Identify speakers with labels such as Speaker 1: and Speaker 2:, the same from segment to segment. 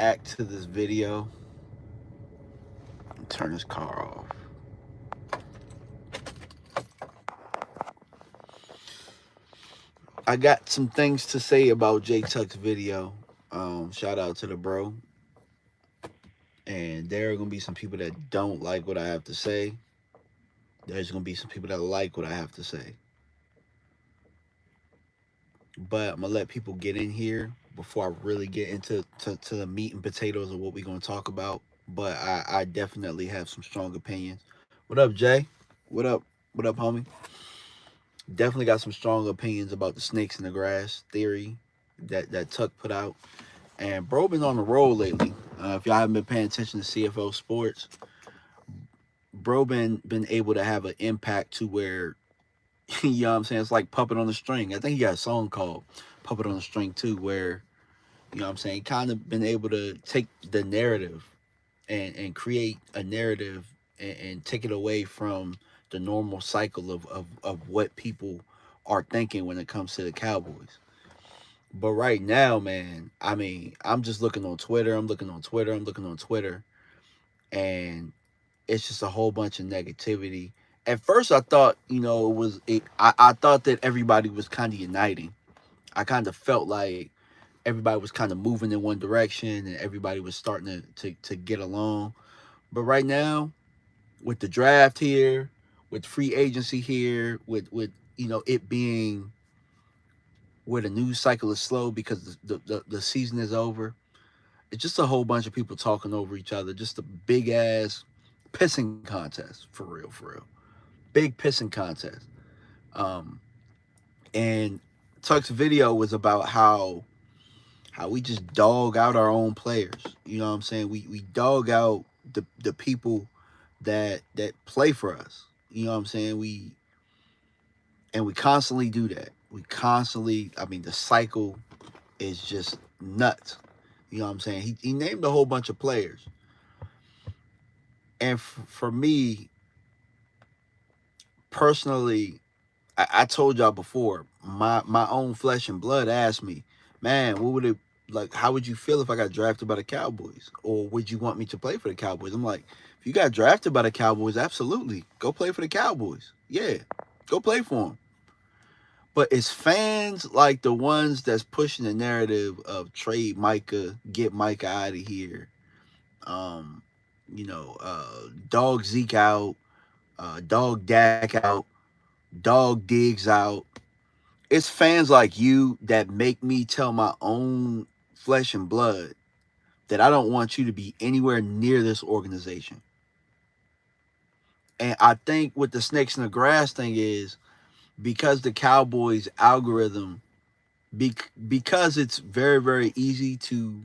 Speaker 1: react to this video. Turn this car off. I got some things to say about J Tuck's video. Shout out to the bro. And there are gonna be some people that don't like what I have to say. There's gonna be some people that like what I have to say. But I'm gonna let people get in here before I really get into to the meat and potatoes of what we're gonna talk about. But I definitely have some strong opinions. What up, Jay? What up? What up, homie? Definitely got some strong opinions about the snakes in the grass theory that Tuck put out. And bro been on the roll lately. If y'all haven't been paying attention to CFO Sports, bro been able to have an impact to where you know what I'm saying, it's like Puppet on the String. I think he got a song called Puppet on the String too, where you know what I'm saying, kind of been able to take the narrative and create a narrative and take it away from the normal cycle of what people are thinking when it comes to the Cowboys. But right now, man, I mean, I'm just looking on Twitter. I'm looking on Twitter. I'm looking on Twitter. And it's just a whole bunch of negativity. At first, I thought, I thought that everybody was kind of uniting. I kind of felt like everybody was kind of moving in one direction and everybody was starting to get along. But right now, with the draft here, with free agency here, with it being where the news cycle is slow because the season is over. It's just a whole bunch of people talking over each other. Just a big ass pissing contest, for real, for real. Big pissing contest. Um, and Tuck's video was about how we just dog out our own players. You know what I'm saying? We dog out the people that play for us. You know what I'm saying? We constantly do that. We constantly, I mean, the cycle is just nuts. You know what I'm saying? He named a whole bunch of players. And for me, personally, I told y'all before, my own flesh and blood asked me, man, what would it, like, how would you feel if I got drafted by the Cowboys? Or would you want me to play for the Cowboys? I'm like, if you got drafted by the Cowboys, absolutely. Go play for the Cowboys. Yeah, go play for them. But it's fans like the ones that's pushing the narrative of trade Micah, get Micah out of here. Um, dog Zeke out, dog Dak out, dog Diggs out. It's fans like you that make me tell my own flesh and blood that I don't want you to be anywhere near this organization. And I think what the snakes in the grass thing is because the Cowboys algorithm, because it's very, very easy to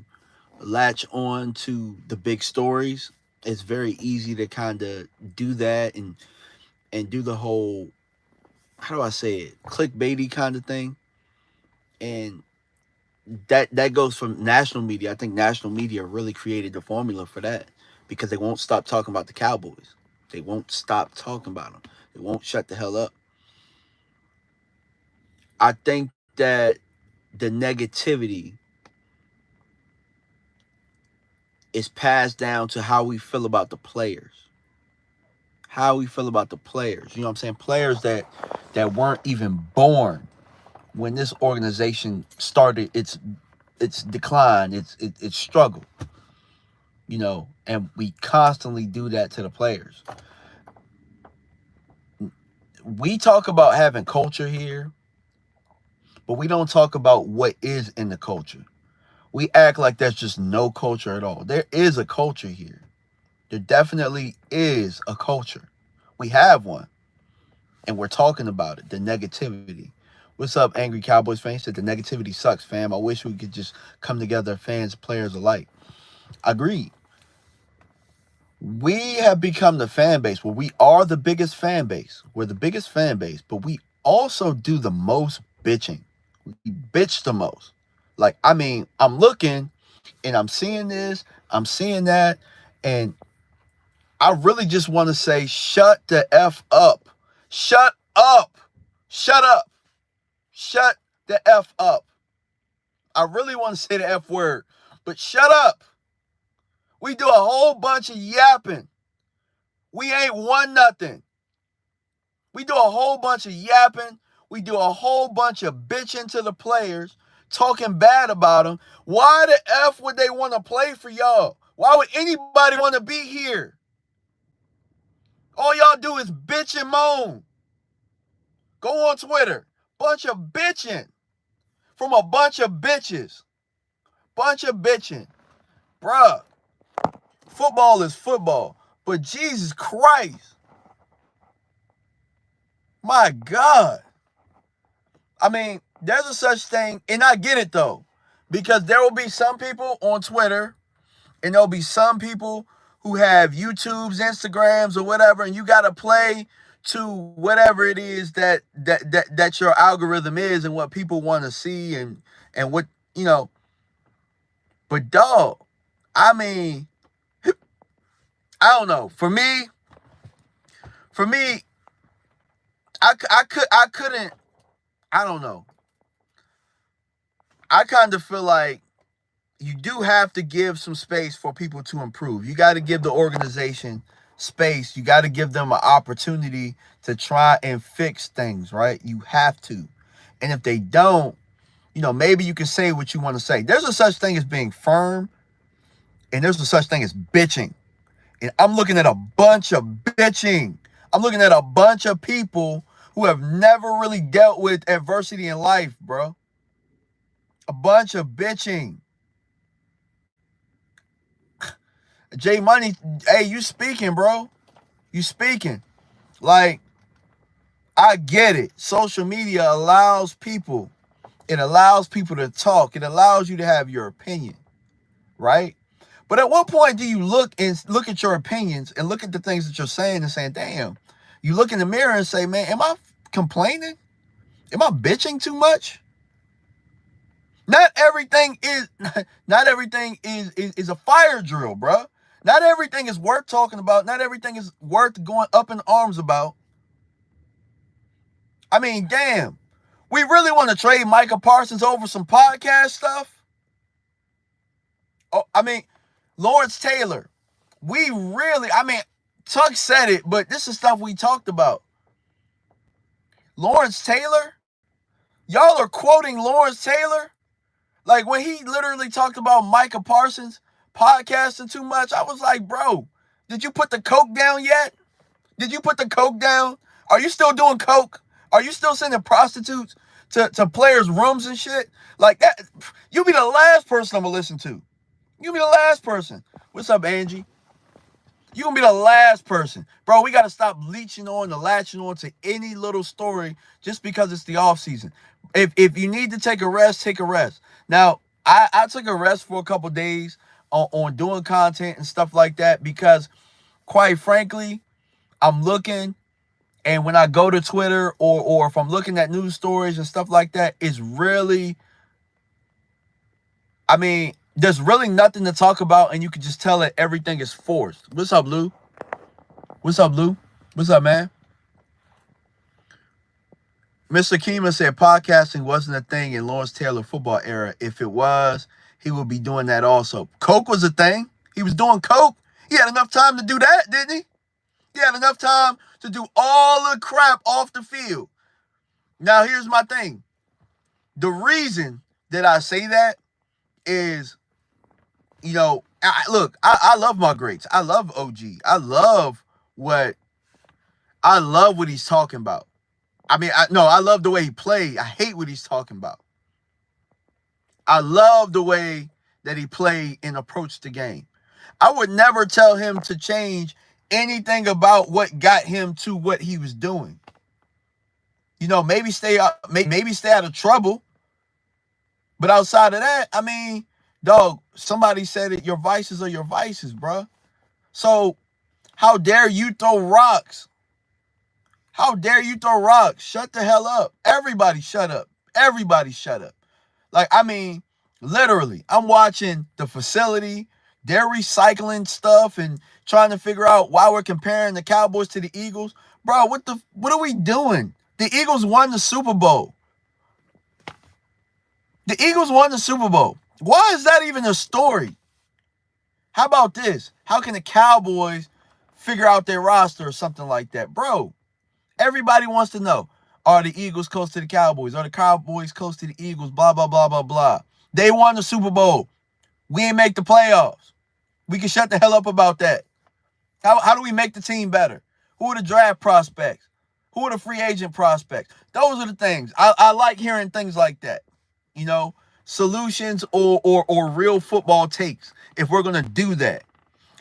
Speaker 1: latch on to the big stories, it's very easy to kind of do that and do the whole, how do I say it, clickbaity kind of thing. And that goes from national media. I think national media really created the formula for that because they won't stop talking about the Cowboys. They won't stop talking about them. They won't shut the hell up. I think that the negativity is passed down to how we feel about the players. How we feel about the players. You know what I'm saying? Players that weren't even born when this organization started its decline, its struggle. And we constantly do that to the players. We talk about having culture here, but we don't talk about what is in the culture. We act like there's just no culture at all. There is a culture here. There definitely is a culture. We have one, and we're talking about it, the negativity. What's up, angry Cowboys fans? Said the negativity sucks, fam. I wish we could just come together, fans, players alike. Agreed. We have become the fan base. Well, we are the biggest fan base. We're the biggest fan base, but we also do the most bitching. We bitch the most. Like, I mean, I'm looking and I'm seeing this, I'm seeing that, and I really just want to say, shut the F up. Shut up. Shut up. Shut the F up. I really want to say the F word, but shut up. We do a whole bunch of yapping. We ain't won nothing. We do a whole bunch of yapping. We do a whole bunch of bitching to the players, talking bad about them. Why the F would they want to play for y'all? Why would anybody want to be here? All y'all do is bitch and moan. Go on Twitter. Bunch of bitching. From a bunch of bitches. Bunch of bitching. Bruh. Football is football. But Jesus Christ. My God. I mean, there's a such thing, and I get it though. Because there will be some people on Twitter, and there'll be some people who have YouTubes, Instagrams, or whatever, and you gotta play to whatever it is that your algorithm is and what people want to see and what, you know. But dog, I mean, I don't know. For me, I couldn't, I don't know. I kind of feel like you do have to give some space for people to improve. You got to give the organization space. You got to give them an opportunity to try and fix things, right? You have to. And if they don't, you know, maybe you can say what you want to say. There's a such thing as being firm, and there's a such thing as bitching. And I'm looking at a bunch of bitching. I'm looking at a bunch of people who have never really dealt with adversity in life, bro. A bunch of bitching. J Money, hey, you speaking, bro. You speaking. Like, I get it. Social media allows people, it allows people to talk. It allows you to have your opinion, right? But at what point do you look at your opinions and look at the things that you're saying and saying, damn, you look in the mirror and say, man, am I complaining? Am I bitching too much? Not everything is a fire drill, bro. Not everything is worth talking about. Not everything is worth going up in arms about. I mean, damn. We really want to trade Micah Parsons over some podcast stuff? Oh, I mean, Lawrence Taylor. We really, I mean, Tuck said it, but this is stuff we talked about. Lawrence Taylor? Y'all are quoting Lawrence Taylor? Like, when he literally talked about Micah Parsons podcasting too much, I was like, bro, did you put the coke down yet? Did you put the coke down? Are you still doing coke? Are you still sending prostitutes to players' rooms and shit? Like that, you be the last person I'm gonna listen to. You be the last person. What's up, Angie? You gonna be the last person. Bro, we gotta stop latching on to any little story just because it's the off season. If you need to take a rest, take a rest. Now, I took a rest for a couple days on doing content and stuff like that because, quite frankly, I'm looking, and when I go to Twitter or if I'm looking at news stories and stuff like that, it's really, I mean, there's really nothing to talk about, and you can just tell that everything is forced. What's up, Lou? What's up, Lou? What's up, man? Mr. Kima said podcasting wasn't a thing in Lawrence Taylor football era. If it was, he would be doing that also. Coke was a thing. He was doing coke. He had enough time to do that, didn't he? He had enough time to do all the crap off the field. Now, here's my thing. The reason that I say that is, you know, I love my greats. I love OG. I love what he's talking about. I mean, I love the way he played. I hate what he's talking about. I love the way that he played and approached the game. I would never tell him to change anything about what got him to what he was doing. You know, maybe stay out of trouble. But outside of that, I mean, dog, somebody said it, your vices are your vices, bro. So how dare you throw rocks? How dare you throw rocks? Shut the hell up. Everybody shut up. Everybody shut up. Like, I mean, literally, I'm watching the facility. They're recycling stuff and trying to figure out why we're comparing the Cowboys to the Eagles. Bro, what are we doing? The Eagles won the Super Bowl. The Eagles won the Super Bowl. Why is that even a story? How about this? How can the Cowboys figure out their roster or something like that? Bro, everybody wants to know, are the Eagles close to the Cowboys? Are the Cowboys close to the Eagles? Blah, blah, blah, blah, blah. They won the Super Bowl. We ain't make the playoffs. We can shut the hell up about that. How do we make the team better? Who are the draft prospects? Who are the free agent prospects? Those are the things. I like hearing things like that. You know, solutions or real football takes if we're going to do that.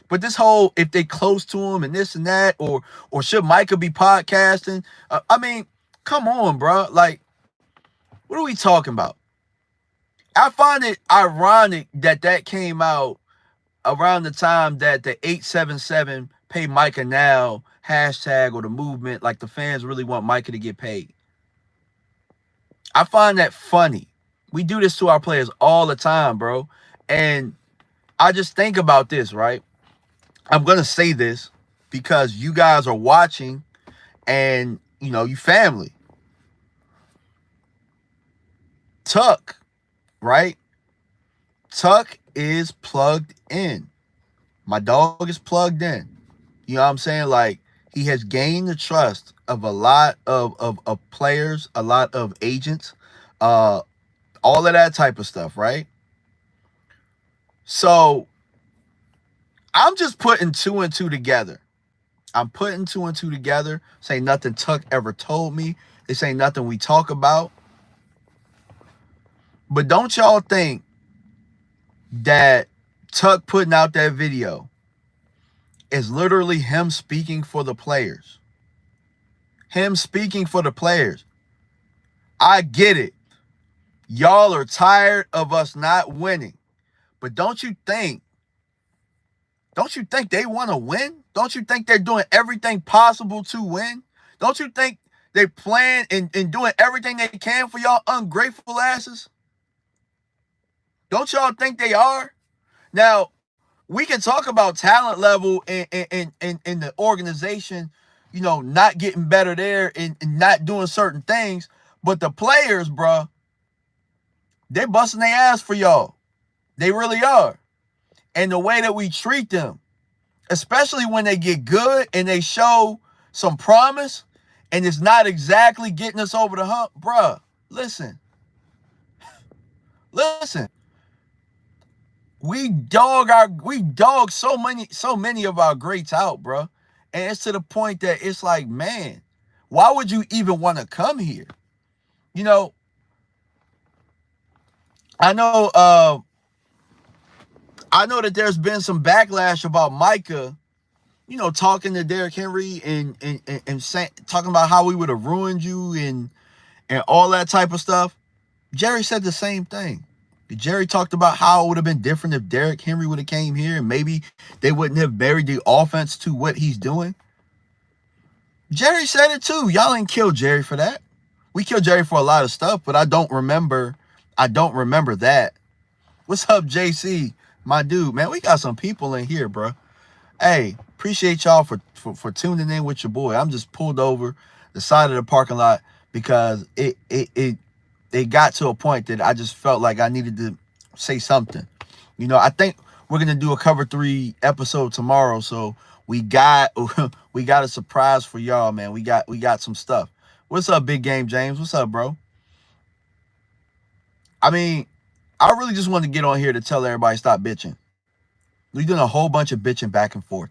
Speaker 1: But this whole, if they close to him and this and that, or should Micah be podcasting? I mean, come on, bro. Like, what are we talking about? I find it ironic that came out around the time that the 877 pay Micah now hashtag or the movement, like the fans really want Micah to get paid. I find that funny. We do this to our players all the time, bro. And I just think about this, right? I'm going to say this because you guys are watching and, you know, you family. Tuck, right? Tuck is plugged in. My dog is plugged in. You know what I'm saying? Like, he has gained the trust of a lot of players, a lot of agents, all of that type of stuff, right? So I'm just putting two and two together. I'm putting two and two together. This ain't nothing Tuck ever told me. This ain't nothing we talk about. But don't y'all think that Tuck putting out that video is literally him speaking for the players? Him speaking for the players. I get it. Y'all are tired of us not winning. But don't you think they want to win? Don't you think they're doing everything possible to win? Don't you think they plan and doing everything they can for y'all ungrateful asses? Don't y'all think they are? Now, we can talk about talent level in the organization, you know, not getting better there and not doing certain things. But the players, bro, they busting their ass for y'all. They really are. And the way that we treat them, especially when they get good and they show some promise and it's not exactly getting us over the hump, bruh, listen. We dog so many of our greats out, bruh. And it's to the point that it's like, man, why would you even want to come here? You know, I know that there's been some backlash about Micah, you know, talking to Derrick Henry and talking about how we would have ruined you and all that type of stuff. Jerry said the same thing. Jerry talked about how it would have been different if Derrick Henry would have came here and maybe they wouldn't have buried the offense to what he's doing. Jerry said it too. Y'all ain't killed Jerry for that. We killed Jerry for a lot of stuff, but I don't remember that. What's up, JC? My dude, man, we got some people in here, bro. Hey, appreciate y'all for tuning in with your boy. I'm just pulled over the side of the parking lot because it got to a point that I just felt like I needed to say something. You know, I think we're gonna do a cover 3 episode tomorrow, so we got a surprise for y'all, man. We got some stuff. What's up, Big Game James? What's up, bro? I mean, I really just wanted to get on here to tell everybody stop bitching. We're doing a whole bunch of bitching back and forth.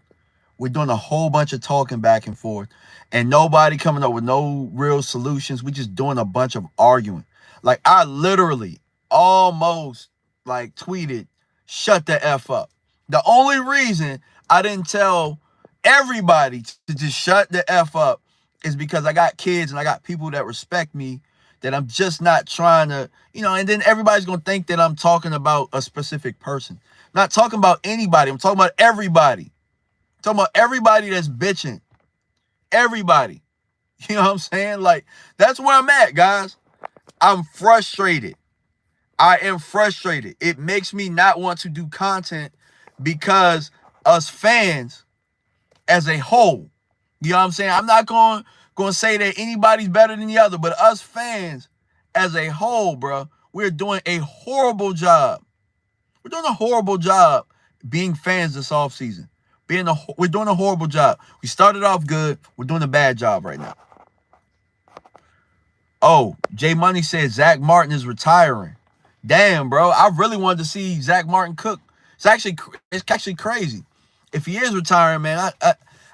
Speaker 1: We're doing a whole bunch of talking back and forth, and nobody coming up with no real solutions. We just doing a bunch of arguing. Like, I literally almost like tweeted, shut the F up. The only reason I didn't tell everybody to just shut the F up is because I got kids and I got people that respect me, that I'm just not trying to, you know, and then everybody's going to think that I'm talking about a specific person. I'm not talking about anybody. I'm talking about everybody. I'm talking about everybody that's bitching. Everybody. You know what I'm saying? Like, that's where I'm at, guys. I'm frustrated. I am frustrated. It makes me not want to do content because us fans as a whole, you know what I'm saying? I'm not going to say that anybody's better than the other, but us fans as a whole, bro, we're doing a horrible job. We're doing a horrible job being fans this offseason. We're doing a horrible job. We started off good. We're doing a bad job right now. Oh, J Money said Zack Martin is retiring. Damn, bro. I really wanted to see Zack Martin cook. It's actually crazy. If he is retiring, man,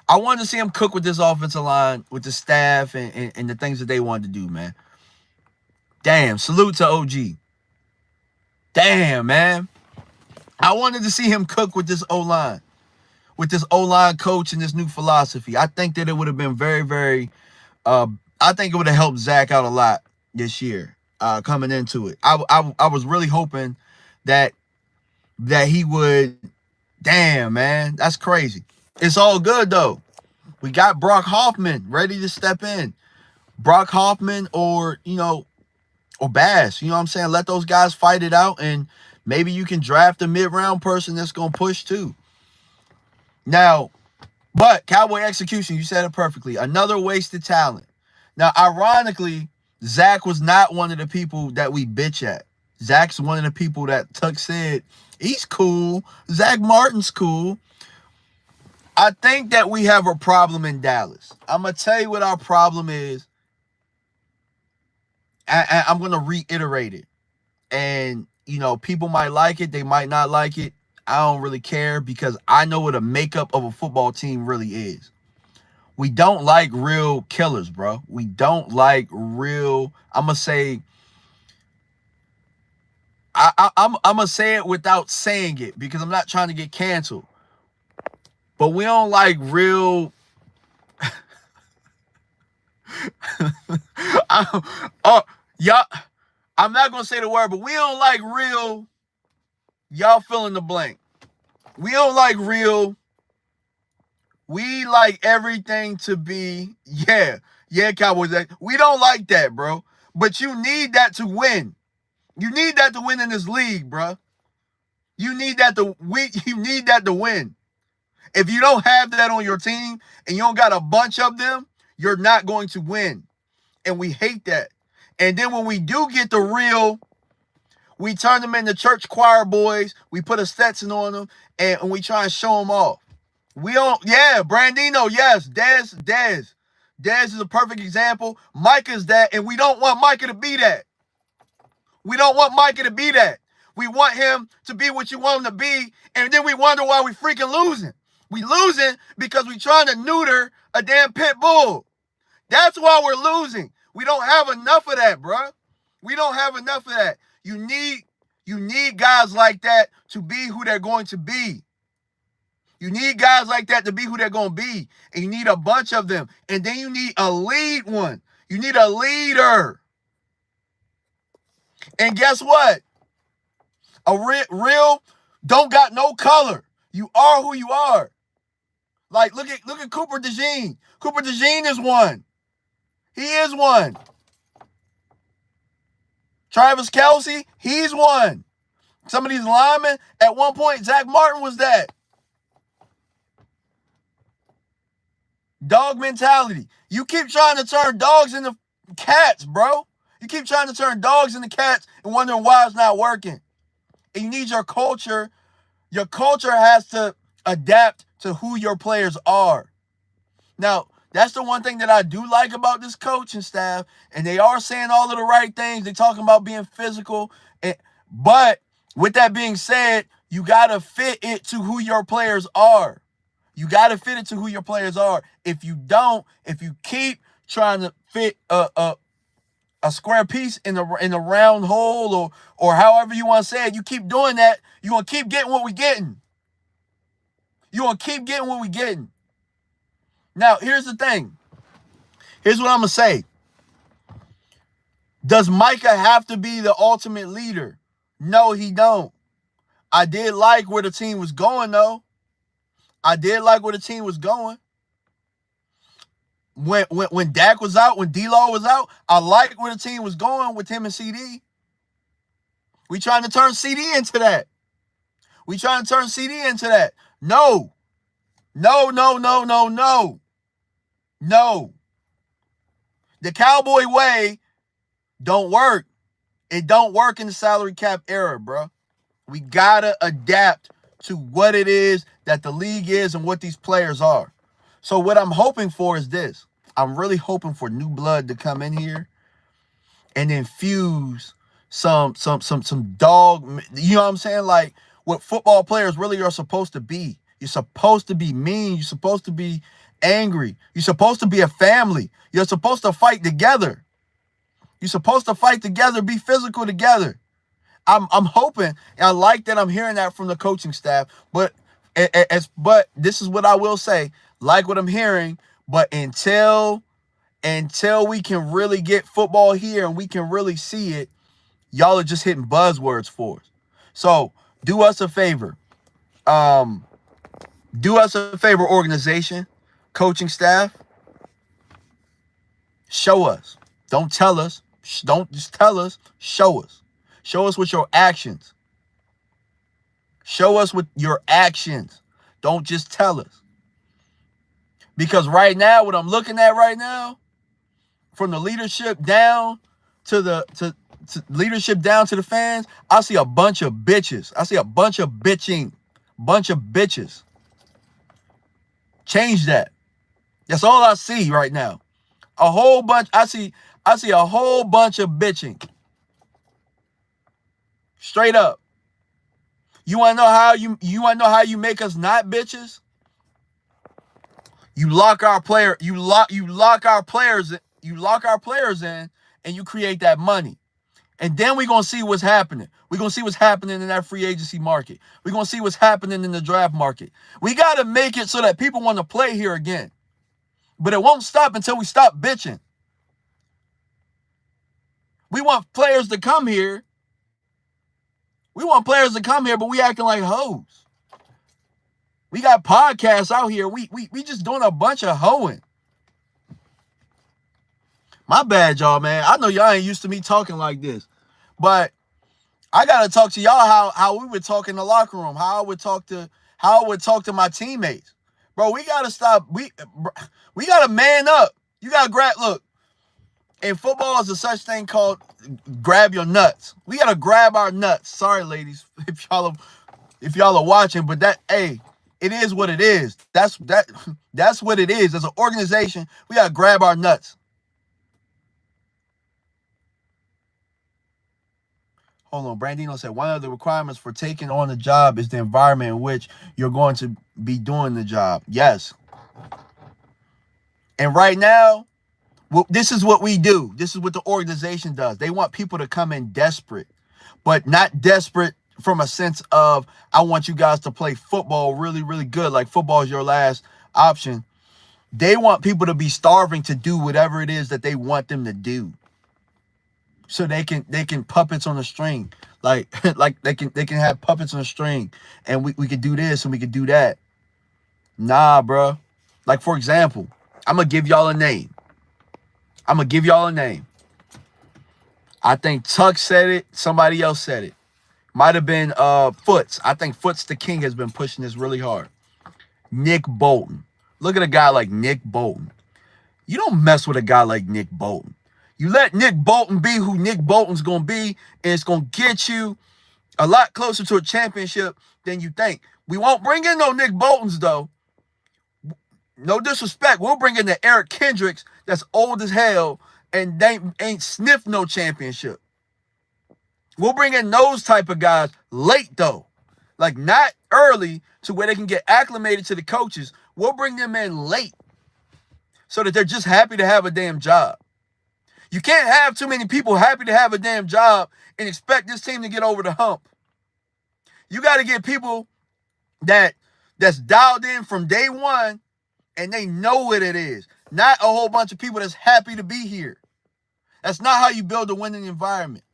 Speaker 1: I wanted to see him cook with this offensive line, with the staff, and the things that they wanted to do, man. Damn, salute to OG. Damn, man. I wanted to see him cook with this O-line, with this O-line coach and this new philosophy. I think that it would have been very, very, I think it would have helped Zach out a lot this year coming into it. I was really hoping that he would, damn, man, that's crazy. It's all good, though. We got Brock Hoffman ready to step in. Brock Hoffman or Bass, you know what I'm saying? Let those guys fight it out, and maybe you can draft a mid-round person that's going to push too. Now, but Cowboy execution, you said it perfectly. Another wasted talent. Now, ironically, Zach was not one of the people that we bitch at. Zach's one of the people that Tuck said, he's cool. Zack Martin's cool. I think that we have a problem in Dallas. I'm going to tell you what our problem is. I'm going to reiterate it. And, people might like it. They might not like it. I don't really care because I know what a makeup of a football team really is. We don't like real killers, bro. We don't like real, I'm going to say, I'm going to say it without saying it because I'm not trying to get canceled. But we don't like real. Y'all, I'm not going to say the word, but we don't like real. Y'all fill in the blank. We don't like real. We like everything to be, yeah, Cowboys. We don't like that, bro. But you need that to win. You need that to win in this league, bro. You need that to win. If you don't have that on your team and you don't got a bunch of them, you're not going to win. And we hate that. And then when we do get the real, we turn them into church choir boys. We put a Stetson on them and we try and show them off. We don't, yeah, Brandino, yes, Dez. Dez is a perfect example. Micah's that, and we don't want Micah to be that. We don't want Micah to be that. We want him to be what you want him to be, and then we wonder why we freaking losing. We losing because we trying to neuter a damn pit bull. That's why we're losing. We don't have enough of that, bro. We don't have enough of that. You need guys like that to be who they're going to be. You need guys like that to be who they're going to be. And you need a bunch of them. And then you need a lead one. You need a leader. And guess what? A real don't got no color. You are who you are. Like, look at Cooper DeJean. Cooper DeJean is one. He is one. Travis Kelce, he's one. Some of these linemen, at one point, Zack Martin was that. Dog mentality. You keep trying to turn dogs into cats, bro. You keep trying to turn dogs into cats and wondering why it's not working. And you need your culture. Your culture has to adapt to who your players are. Now, that's the one thing that I do like about this coaching staff. And they are saying all of the right things. They're talking about being physical. But with that being said, you got to fit it to who your players are. You got to fit it to who your players are. If you don't, if you keep trying to fit a square piece in the round hole or however you want to say it, you keep doing that, you're going to keep getting what we're getting. You're going to keep getting what we're getting. Now, here's the thing. Here's what I'm going to say. Does Micah have to be the ultimate leader? No, he don't. I did like where the team was going, though. I did like where the team was going. When Dak was out, when D-Law was out, I liked where the team was going with him and CD. We trying to turn CD into that. No. The Cowboy way don't work. It don't work in the salary cap era, bro. We gotta adapt to what it is that the league is and what these players are. So what I'm hoping for is this. I'm really hoping for new blood to come in here and infuse some dog, you know what I'm saying? Like what football players really are supposed to be. You're supposed to be mean. You're supposed to be angry. You're supposed to be a family. You're supposed to fight together. You're supposed to fight together, be physical together. I'm hoping, and I like that I'm hearing that from the coaching staff, but this is what I will say, like what I'm hearing, but until we can really get football here and we can really see it, y'all are just hitting buzzwords for us. So do us a favor. Organization, coaching staff. Show us. Don't tell us. Don't just tell us. Show us. Show us with your actions. Show us with your actions. Don't just tell us. Because right now, what I'm looking at right now, from the leadership down to the leadership down to the fans, I see a bunch of bitches. I see a bunch of bitching. Bunch of bitches. Change that. That's all I see right now. A whole bunch. I see a whole bunch of bitching. Straight up. You wanna know how you make us not bitches? You lock our players in, and you create that money. And then we're gonna see what's happening. We're gonna see what's happening in that free agency market. We're gonna see what's happening in the draft market. We gotta make it so that people want to play here again. But it won't stop until we stop bitching. We want players to come here. But we acting like hoes. We got podcasts out here. We just doing a bunch of hoeing. My bad, y'all, man. I know y'all ain't used to me talking like this. But I gotta talk to y'all how we would talk in the locker room, how I would talk to my teammates. Bro, we gotta stop. We gotta man up. You gotta look. In football, is a such thing called grab your nuts. We gotta grab our nuts. Sorry, ladies, if y'all are watching, but it is what it is. That's what it is. As an organization, we gotta grab our nuts. Hold on, Brandino said one of the requirements for taking on the job is the environment in which you're going to be doing the job. Yes. And right now, this is what we do. This is what the organization does. They want people to come in desperate, but not desperate from a sense of, I want you guys to play football really, really good. Like football is your last option. They want people to be starving to do whatever it is that they want them to do. So they can puppets on a string. Like they can have puppets on a string. And we could do this and we could do that. Nah, bro. Like, for example, I'm going to give y'all a name. I think Tuck said it. Somebody else said it. Might have been Foots. I think Foots the King has been pushing this really hard. Nick Bolton. Look at a guy like Nick Bolton. You don't mess with a guy like Nick Bolton. You let Nick Bolton be who Nick Bolton's going to be, and it's going to get you a lot closer to a championship than you think. We won't bring in no Nick Boltons, though. No disrespect. We'll bring in the Eric Kendricks that's old as hell and they ain't sniffed no championship. We'll bring in those type of guys late, though. Like, not early to where they can get acclimated to the coaches. We'll bring them in late so that they're just happy to have a damn job. You can't have too many people happy to have a damn job and expect this team to get over the hump. You got to get people that's dialed in from day one and they know what it is. Not a whole bunch of people that's happy to be here. That's not how you build a winning environment.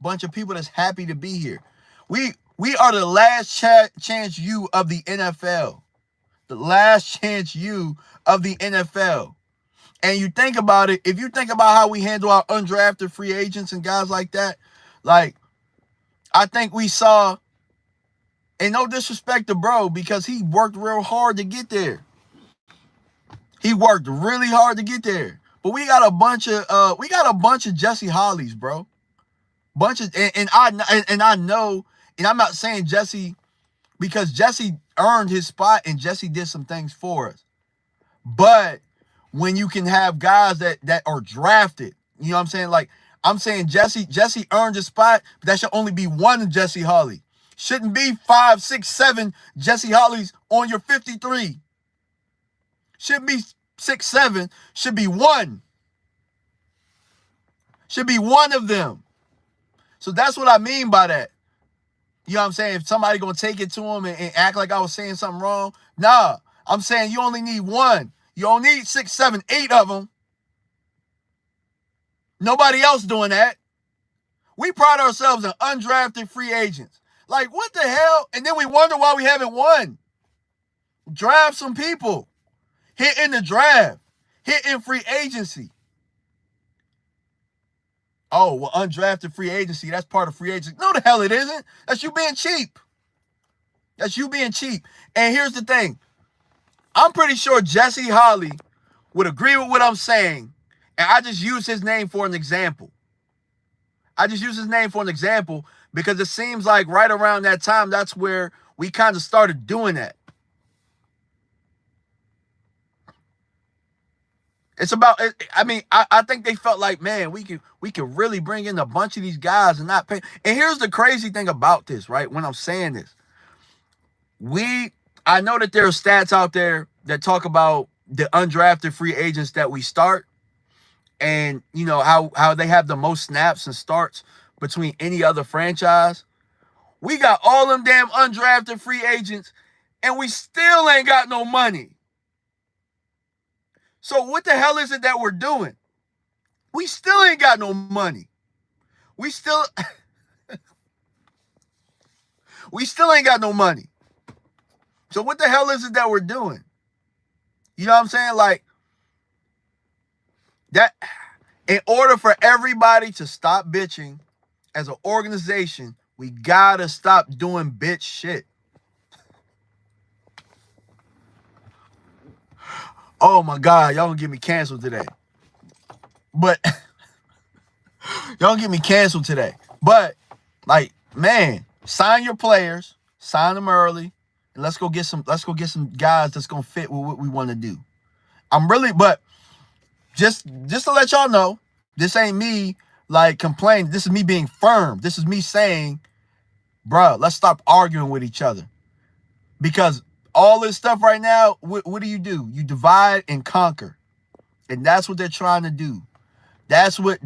Speaker 1: Bunch of people that's happy to be here. We are the last chance you of the NFL. The last chance you of the NFL. And you think about it, if you think about how we handle our undrafted free agents and guys like that, like, I think we saw, and no disrespect to bro, because he worked real hard to get there. He worked really hard to get there. But we got a bunch of Jesse Hollies, bro. And I know, and I'm not saying Jesse because Jesse earned his spot and Jesse did some things for us. But when you can have guys that are drafted, you know what I'm saying? Like, I'm saying Jesse earned his spot, but that should only be one Jesse Holley. Shouldn't be 5, 6, 7 Jesse Holleys on your 53. Shouldn't be 6, 7. Should be one. Should be one of them. So that's what I mean by that. You know what I'm saying? If somebody going to take it to him and act like I was saying something wrong, nah. I'm saying you only need one. You don't need 6, 7, 8 of them. Nobody else doing that. We pride ourselves in undrafted free agents. Like, what the hell? And then we wonder why we haven't won. Draft some people. Hit in the draft. Hit in free agency. Oh, well, undrafted free agency, that's part of free agency. No, the hell it isn't. That's you being cheap. That's you being cheap. And here's the thing. I'm pretty sure Jesse Holley would agree with what I'm saying, and I just use his name for an example. I just use his name for an example because it seems like right around that time, that's where we kind of started doing that. It's about, I mean, I think they felt like, man, we could really bring in a bunch of these guys and not pay. And here's the crazy thing about this, right? When I'm saying this, I know that there are stats out there that talk about the undrafted free agents that we start and, you know, how they have the most snaps and starts between any other franchise. We got all them damn undrafted free agents and we still ain't got no money. So what the hell is it that we're doing? We still ain't got no money. We still ain't got no money. So what the hell is it that we're doing? You know what I'm saying? Like, that, in order for everybody to stop bitching as an organization, we gotta stop doing bitch shit. Oh my God, y'all gonna get me canceled today. But y'all get me canceled today. But, like, man, sign your players, sign them early, and let's go get some guys that's gonna fit with what we want to do. But just to let y'all know, this ain't me like complaining. This is me being firm. This is me saying, bruh, let's stop arguing with each other. Because all this stuff right now, what do? You divide and conquer. And that's what they're trying to do. That's what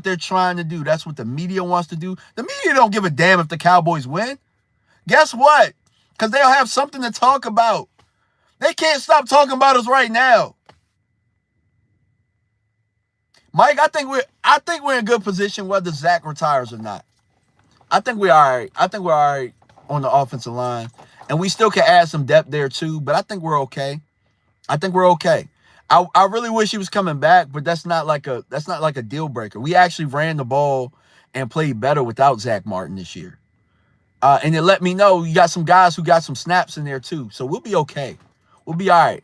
Speaker 1: they're trying to do. That's what the media wants to do. The media don't give a damn if the Cowboys win. Guess what? Because they'll have something to talk about. They can't stop talking about us right now. Mike, I think we're in a good position whether Zach retires or not. I think we're all right. I think we're all right on the offensive line. And we still can add some depth there too, but I think we're okay. I think we're okay. I really wish he was coming back, but that's not like a deal breaker. We actually ran the ball and played better without Zack Martin this year. And it let me know you got some guys who got some snaps in there too. So we'll be okay. We'll be all right.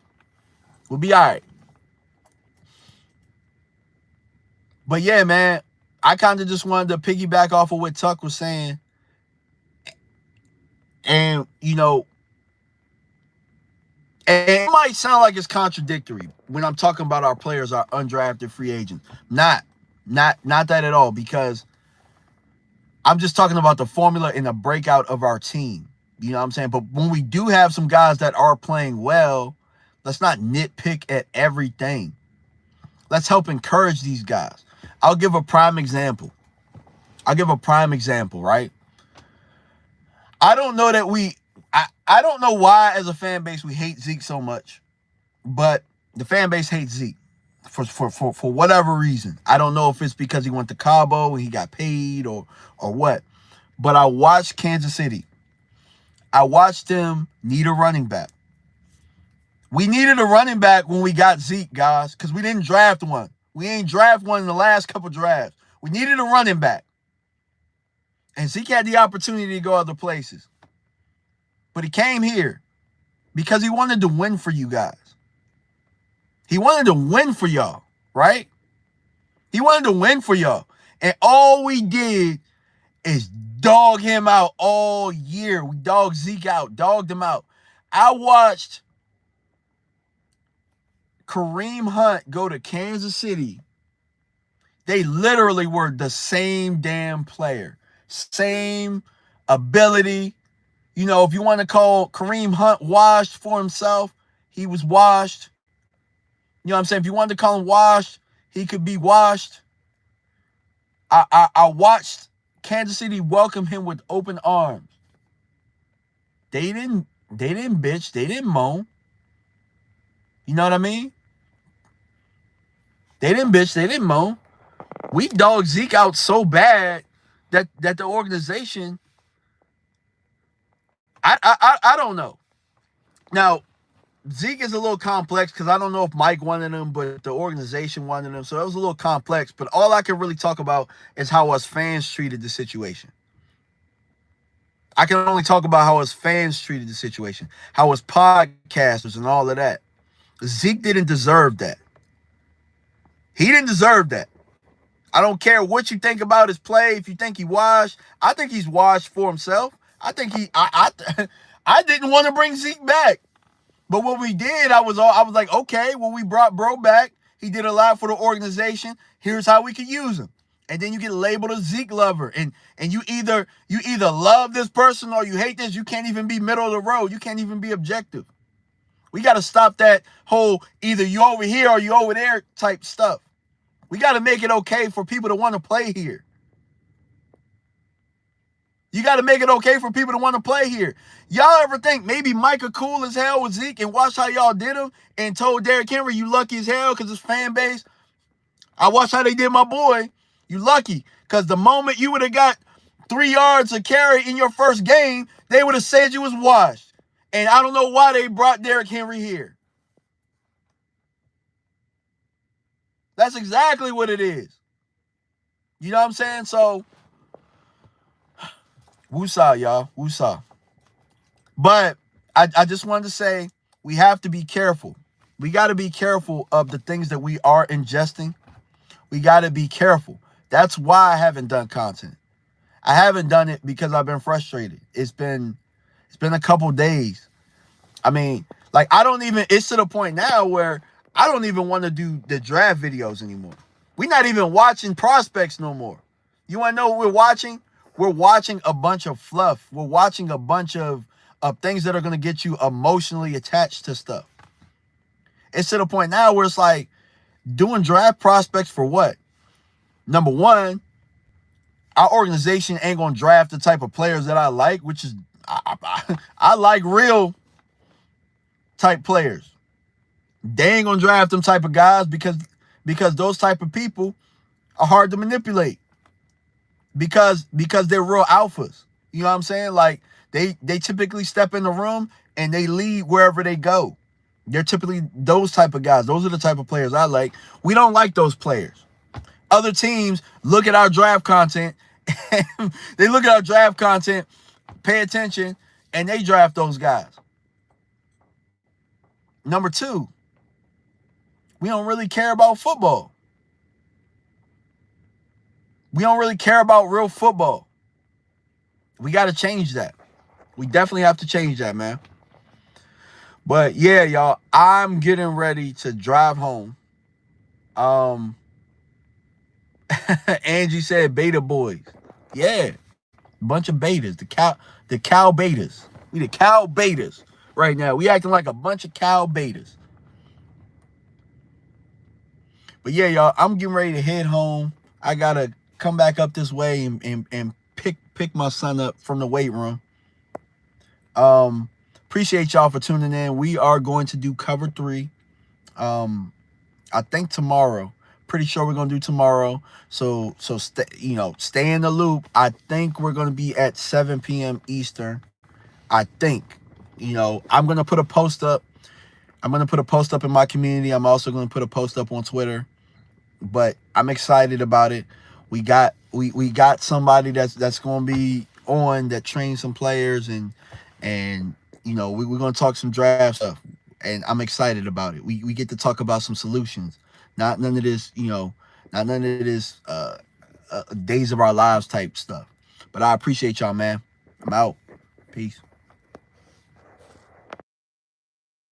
Speaker 1: We'll be all right. But yeah, man, I kind of just wanted to piggyback off of what Tuck was saying. And, you know, and it might sound like it's contradictory when I'm talking about our players, our undrafted free agents. Not that at all, because I'm just talking about the formula and the breakout of our team. You know what I'm saying? But when we do have some guys that are playing well, let's not nitpick at everything. Let's help encourage these guys. I'll give a prime example. Right? I don't know that I don't know why as a fan base we hate Zeke so much, but the fan base hates Zeke for whatever reason. I don't know if it's because he went to Cabo and he got paid or what. But I watched Kansas City. I watched them need a running back. We needed a running back when we got Zeke, guys, because we didn't draft one. We ain't draft one in the last couple drafts. We needed a running back. And Zeke had the opportunity to go other places. But he came here because he wanted to win for you guys. He wanted to win for y'all, right? He wanted to win for y'all. And all we did is dog him out all year. We dogged Zeke out, dogged him out. I watched Kareem Hunt go to Kansas City. They literally were the same damn player, same ability. You know, if you want to call Kareem Hunt washed for himself, he was washed. You know what I'm saying? If you wanted to call him washed, he could be washed. I watched Kansas City welcome him with open arms. They didn't bitch. They didn't moan. You know what I mean? They didn't bitch. They didn't moan. We dogged Zeke out so bad that the organization, I don't know. Now, Zeke is a little complex because I don't know if Mike wanted him, but the organization wanted him. So it was a little complex. But all I can really talk about is how us fans treated the situation. I can only talk about how us fans treated the situation, how us podcasters and all of that. Zeke didn't deserve that. He didn't deserve that. I don't care what you think about his play. If you think he washed, I think he's washed for himself. I think I didn't want to bring Zeke back. But what we did, I was like, okay, well, we brought bro back. He did a lot for the organization. Here's how we could use him. And then you get labeled a Zeke lover. And you either love this person or you hate this. You can't even be middle of the road. You can't even be objective. We got to stop that whole either you over here or you over there type stuff. We got to make it okay for people to want to play here. You got to make it okay for people to want to play here. Y'all ever think maybe Micah cool as hell with Zeke and watch how y'all did him and told Derrick Henry, you lucky as hell because it's fan base? I watched how they did my boy. You lucky because the moment you would have got 3 yards of carry in your first game, they would have said you was washed. And I don't know why they brought Derrick Henry here. That's exactly what it is. You know what I'm saying? So, woosah, y'all. Woosah. But I just wanted to say we have to be careful. We got to be careful of the things that we are ingesting. We got to be careful. That's why I haven't done content. I haven't done it because I've been frustrated. It's been a couple days. I mean, like it's to the point now where I don't even want to do the draft videos anymore. We're not even watching prospects no more. You want to know what we're watching? We're watching a bunch of fluff. We're watching a bunch of things that are going to get you emotionally attached to stuff. It's to the point now where it's like doing draft prospects for what? Number one, our organization ain't going to draft the type of players that I like, which is I like real type players. They ain't going to draft them type of guys because those type of people are hard to manipulate. Because they're real alphas. You know what I'm saying? Like they typically step in the room and they lead wherever they go. They're typically those type of guys. Those are the type of players I like. We don't like those players. Other teams look at our draft content. They look at our draft content, pay attention, and they draft those guys. Number two, we don't really care about football. We don't really care about real football. We got to change that. We definitely have to change that, man. But yeah, y'all, I'm getting ready to drive home. Angie said beta boys. Yeah. Bunch of betas. The cow betas. We the cow betas right now. We acting like a bunch of cow betas. But yeah, y'all, I'm getting ready to head home. I gotta come back up this way and pick my son up from the weight room. Appreciate y'all for tuning in. We are going to do cover 3. I think tomorrow. Pretty sure we're gonna do tomorrow. So stay in the loop. I think we're gonna be at 7 p.m. Eastern. I think. I'm gonna put a post up. I'm gonna put a post up in my community. I'm also gonna put a post up on Twitter. But I'm excited about it. We got somebody that's gonna be on that trains some players and we're gonna talk some draft stuff. And I'm excited about it. We get to talk about some solutions. Not none of this, days of our lives type stuff. But I appreciate y'all, man. I'm out. Peace.